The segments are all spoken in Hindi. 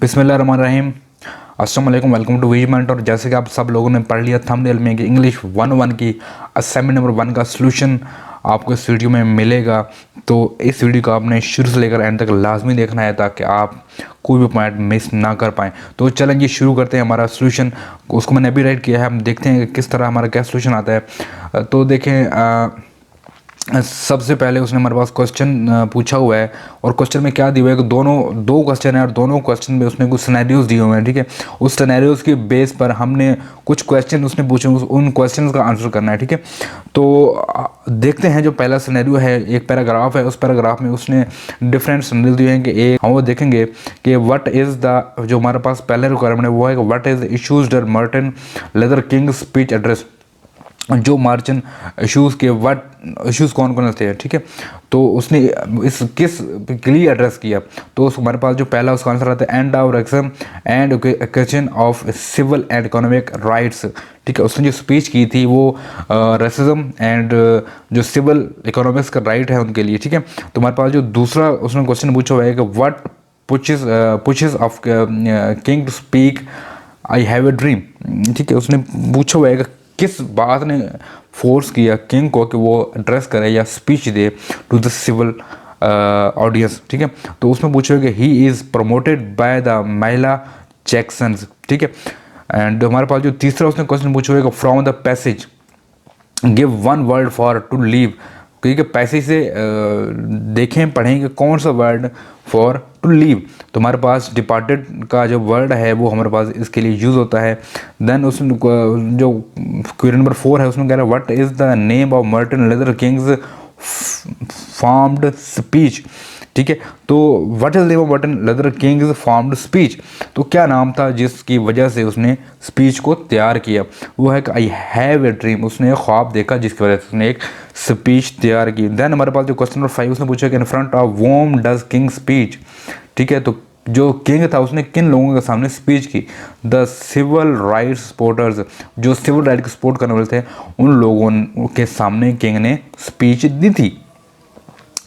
बिस्मिल्लाहिर्रहमानिर्रहीम। अस्सलाम वालेकुम, वेलकम टू वीजमेंट। और जैसे कि आप सब लोगों ने पढ़ लिया थंबनेल में कि इंग्लिश 101 की असाइनमेंट नंबर 1 का सलूशन आपको इस वीडियो में मिलेगा। तो इस वीडियो को आपने शुरू से लेकर एंड तक लाजमी देखना है ताकि आप कोई भी पॉइंट मिस ना कर पाएँ। तो चलेंगे शुरू करते हैं हमारा सलूशन। उसको मैंने अभी राइट किया है, हम देखते हैं कि किस तरह हमारा क्या सलूशन आता है। तो देखें, सबसे पहले उसने हमारे पास क्वेश्चन पूछा हुआ है और क्वेश्चन में क्या दिया हुआ है कि दो क्वेश्चन है और दोनों क्वेश्चन में उसने कुछ सिनेरियोज दिए हुए हैं। ठीक है, उस सिनेरियोज के बेस पर हमने कुछ क्वेश्चन उसने पूछे, उन क्वेश्चन का आंसर करना है। ठीक है, तो देखते हैं। जो पहला सिनेरियो है, एक पैराग्राफ है, उस पैराग्राफ में उसने डिफरेंट सिनेरियो दिए हैं कि एक हम वो देखेंगे कि व्हाट इज़ द, जो हमारे पास पहले रिक्वायरमेंट है वो है कि व्हाट इज़ इशूज डर Martin Luther king speech address. जो मार्जिन इश्यूज़ के व्हाट इश्यूज़ कौन कौन से हैं। ठीक है, तो उसने इस किस के लिए एड्रेस किया। तो हमारे पास जो पहला उसका आंसर आता है and of racism and question of civil and economic rights. ठीक है, उसने जो स्पीच की थी वो रेसिज्म एंड जो सिविल इकोनॉमिक्स का राइट है उनके लिए। ठीक है, तो हमारे पास जो दूसरा उसने क्वेश्चन पूछा हुआ है कि what pushes of King to speak I have a dream. ठीक है, उसने पूछा हुआ है कि किस बात ने फोर्स किया किंग को कि वो एड्रेस करे या स्पीच दे टू द सिविल ऑडियंस। ठीक है, तो उसमें पूछा कि he is promoted by the Mahalia Jacksons. ठीक है, एंड हमारे पास जो तीसरा उसने क्वेश्चन पूछा हुआ है कि from the passage give one word for to leave. क्योंकि पैसेज से देखें पढ़ें कि कौन सा वर्ड फॉर टू लीव। तो हमारे पास डिपार्टेड का जो वर्ड है वो हमारे पास इसके लिए यूज़ होता है। देन उसमें जो क्वेश्चन नंबर 4 है उसमें कह रहा है what is the name of Martin Luther Kings formed speech. ठीक है, तो what is name of Martin Luther Kings formed speech. तो क्या नाम था जिसकी वजह से उसने स्पीच को तैयार किया। वो है कि आई हैव ए ड्रीम। उसने एक ख्वाब देखा जिसकी वजह से उसने एक स्पीच तैयार की। देन हमारे पास जो क्वेश्चन नंबर 5 उसने पूछा कि in front of whom does King speech. ठीक है, तो जो किंग था उसने किन लोगों के सामने स्पीच की। द सिविल राइट्स सपोर्टर्स, जो सिविल राइट को सपोर्ट करने वाले थे उन लोगों के सामने किंग ने स्पीच दी थी।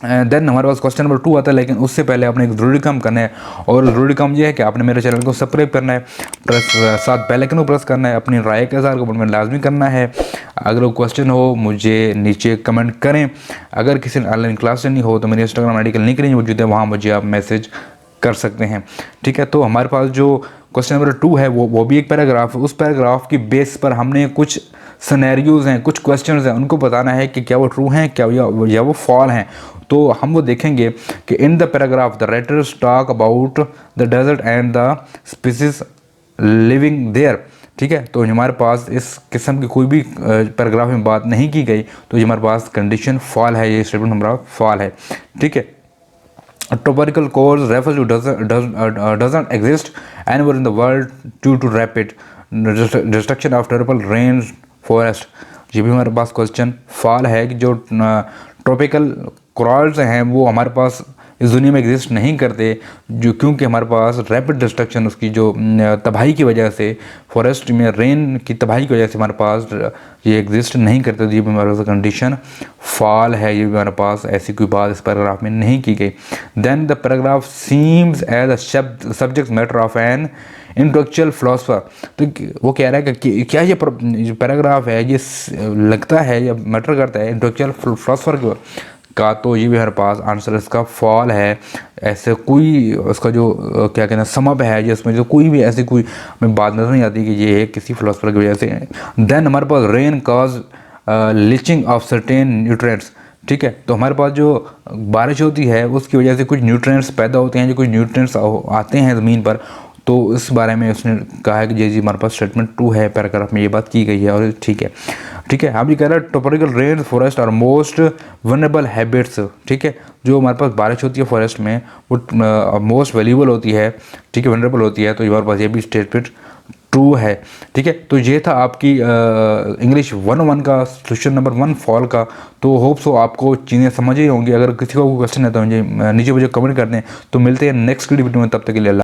देन हमारे पास क्वेश्चन नंबर 2 आता है, लेकिन उससे पहले आपने एक ज़रूरी काम करना है। और ज़रूरी काम ये है कि आपने मेरे चैनल को सब्सक्राइब करना है, प्लस साथ बेल आइकन को प्रेस करना है, अपनी राय का इज़हार कमेंट में लाजमी करना है। अगर वो क्वेश्चन हो मुझे नीचे कमेंट करें। अगर किसी ने ऑनलाइन क्लास लेनी हो तो मेरी इंस्टाग्राम आईडी का लिंक नहीं मौजूद है, वहाँ मुझे आप मैसेज कर सकते हैं। ठीक है, तो हमारे पास जो क्वेश्चन नंबर 2 है वो भी एक पैराग्राफ है। उस पैराग्राफ की बेस पर हमने कुछ सिनेरियोज़ हैं, कुछ क्वेश्चंस हैं, उनको बताना है कि क्या वो ट्रू हैं क्या या वो फॉल हैं। तो हम वो देखेंगे कि in the paragraph the writers talk about the desert and the species living there. ठीक है, तो हमारे पास इस किस्म की कोई भी पैराग्राफ में बात नहीं की गई, तो हमारे पास कंडीशन फॉल है, ये स्टेटमेंट हमारा फॉल है। ठीक है, a tropical cause refers to doesn't exist anywhere in the world due to rapid destruction of tropical rain forest। ये भी हमारे पास क्वेश्चन फॉल है कि जो ट्रॉपिकल कोरल्स हैं वो हमारे पास इस दुनिया में एग्जिस्ट नहीं करते, जो क्योंकि हमारे पास रैपिड डिस्ट्रक्शन उसकी जो तबाही की वजह से, फॉरेस्ट में रेन की तबाही की वजह से हमारे पास ये एग्जिस्ट नहीं करते। तो ये भी हमारे पास कंडीशन फॉल है, ये भी हमारे पास ऐसी कोई बात इस पैराग्राफ में नहीं की गई। Then the paragraph seems as a subject matter of an intellectual philosopher. तो वो कह रहा है कि क्या ये जो पैराग्राफ है ये लगता है या मैटर करता है इंटेलेक्चुअल फिलोसफर का। तो ये भी हमारे पास आंसर इसका फॉल है। ऐसे कोई उसका जो क्या कहना समअप है जिसमें जो कोई भी ऐसी कोई हमें बात नजर नहीं आती कि ये है किसी फिलोसफर की वजह से। देन हमारे पास rain cause leaching of certain nutrients. ठीक है, तो हमारे पास जो बारिश होती है उसकी वजह से कुछ न्यूट्रिएंट्स पैदा होते हैं, जो कुछ न्यूट्रिएंट्स आते हैं ज़मीन पर। तो इस बारे में उसने कहा है कि जी हमारे पास स्टेटमेंट 2 है, पैराग्राफ में ये बात की गई है और ठीक है। ठीक है, हम ये कह रहे हैं tropical rain forest are most vulnerable habits. ठीक है, जो हमारे पास बारिश होती है फॉरेस्ट में वो मोस्ट वैल्यूबल होती है। ठीक है, वनरेबल होती है, तो हमारे पास ये भी स्टेटमेंट 2 है। ठीक है, तो ये था आपकी इंग्लिश 101 का सलूशन नंबर 1 फॉल का। तो होप सो आपको चीज़ें समझ ही होंगी। अगर किसी को क्वेश्चन है तो मुझे नीचे मुझे कमेंट कर दें। तो मिलते हैं नेक्स्ट वीडियो में, तब तक के लिए।